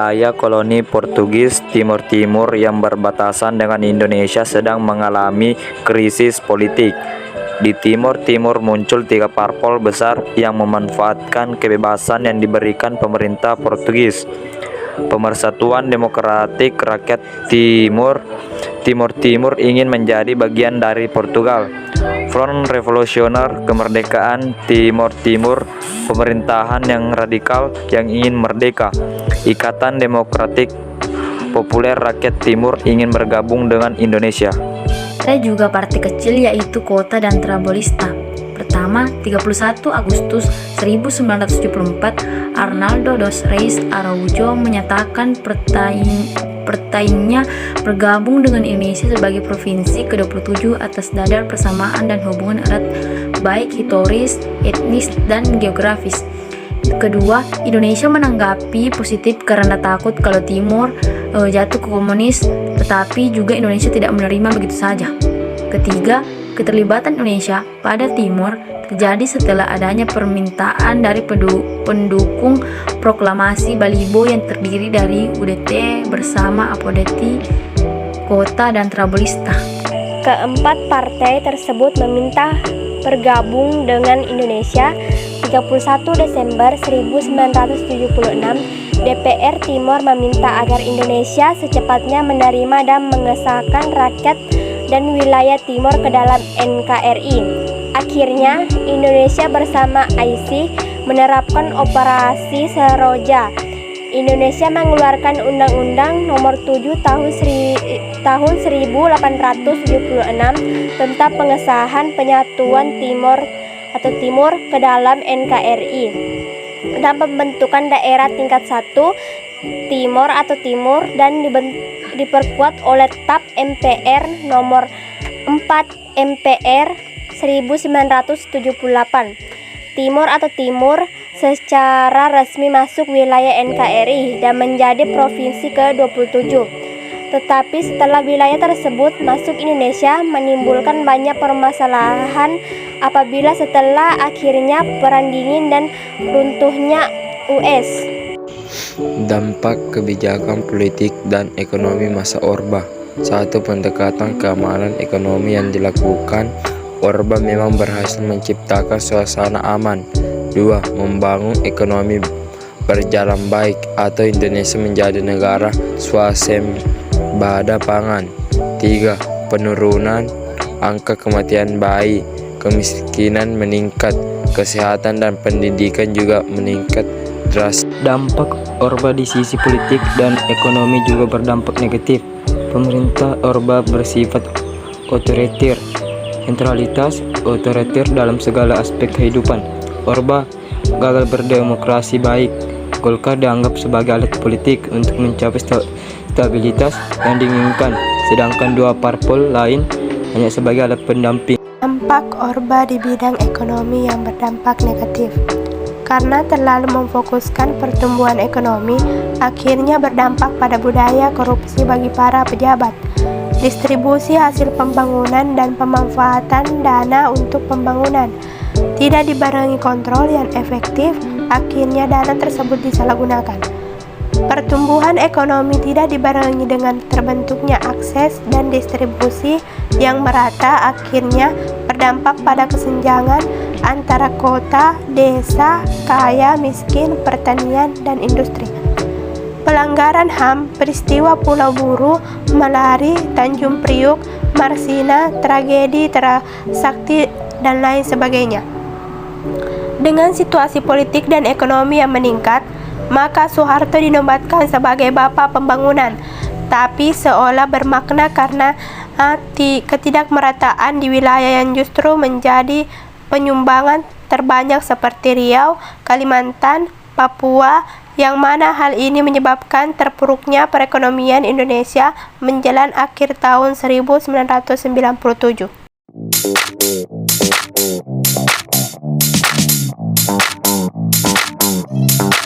wilayah koloni Portugis Timur Timur yang berbatasan dengan Indonesia sedang mengalami krisis politik. Di Timur Timur muncul 3 parpol besar yang memanfaatkan kebebasan yang diberikan pemerintah Portugis. Pemersatuan Demokratik Rakyat Timur Timur ingin menjadi bagian dari Portugal. Front Revolusioner Kemerdekaan Timur Timur, pemerintahan yang radikal yang ingin merdeka. Ikatan Demokratik Populer Rakyat Timur ingin bergabung dengan Indonesia. Ada juga partai kecil yaitu Kota dan Trabalhista. Pertama, 31 Agustus 1974, Arnaldo dos Reis Araújo menyatakan partainya bergabung dengan Indonesia sebagai provinsi ke-27 atas dasar persamaan dan hubungan erat baik historis, etnis, dan geografis. Kedua, Indonesia menanggapi positif karena takut kalau Timur jatuh ke komunis, tetapi juga Indonesia tidak menerima begitu saja. Ketiga, keterlibatan Indonesia pada Timur terjadi setelah adanya permintaan dari pendukung proklamasi Balibo yang terdiri dari UDT bersama Apodeti, Kota, dan Trabalhista. Keempat partai tersebut meminta bergabung dengan Indonesia. 31 Desember 1976, DPR Timor meminta agar Indonesia secepatnya menerima dan mengesahkan rakyat dan wilayah Timor ke dalam NKRI. Akhirnya, Indonesia bersama IC menerapkan Operasi Seroja. Indonesia mengeluarkan Undang-Undang Nomor 7 tahun 1876 tentang pengesahan penyatuan Timor ke dalam NKRI dan pembentukan daerah tingkat 1 Timor dan diperkuat oleh TAP MPR nomor 4 MPR 1978. Timor secara resmi masuk wilayah NKRI dan menjadi provinsi ke-27. Tetapi setelah wilayah tersebut masuk Indonesia, menimbulkan banyak permasalahan apabila setelah akhirnya Perang Dingin dan runtuhnya US. Dampak kebijakan politik dan ekonomi masa Orba. 1. Pendekatan keamanan ekonomi yang dilakukan Orba memang berhasil menciptakan suasana aman. 2. Membangun ekonomi berjalan baik atau Indonesia menjadi negara swasembada pangan. 3. Penurunan angka kematian bayi, kemiskinan meningkat, kesehatan dan pendidikan juga meningkat drastis. Dampak Orba di sisi politik dan ekonomi juga berdampak negatif. Pemerintah Orba bersifat otoriter, sentralitas otoriter dalam segala aspek kehidupan. Orba gagal berdemokrasi baik. Golkar dianggap sebagai alat politik untuk mencapai stabilitas yang diinginkan, sedangkan 2 parpol lain hanya sebagai alat pendamping. Dampak Orba di bidang ekonomi yang berdampak negatif. Karena terlalu memfokuskan pertumbuhan ekonomi, akhirnya berdampak pada budaya korupsi bagi para pejabat. Distribusi hasil pembangunan dan pemanfaatan dana untuk pembangunan tidak dibarengi kontrol yang efektif, akhirnya dana tersebut disalahgunakan. Pertumbuhan ekonomi tidak dibarengi dengan terbentuknya akses dan distribusi yang merata, akhirnya berdampak pada kesenjangan antara kota, desa, kaya, miskin, pertanian, dan industri. Pelanggaran HAM, peristiwa Pulau Buru, Malari, Tanjung Priuk, Marsina, tragedi Trisakti, dan lain sebagainya. Dengan situasi politik dan ekonomi yang meningkat, maka Soeharto dinobatkan sebagai Bapak Pembangunan, tapi seolah bermakna karena ketidakmerataan di wilayah yang justru menjadi penyumbangan terbanyak seperti Riau, Kalimantan, Papua, yang mana hal ini menyebabkan terpuruknya perekonomian Indonesia menjelang akhir tahun 1997.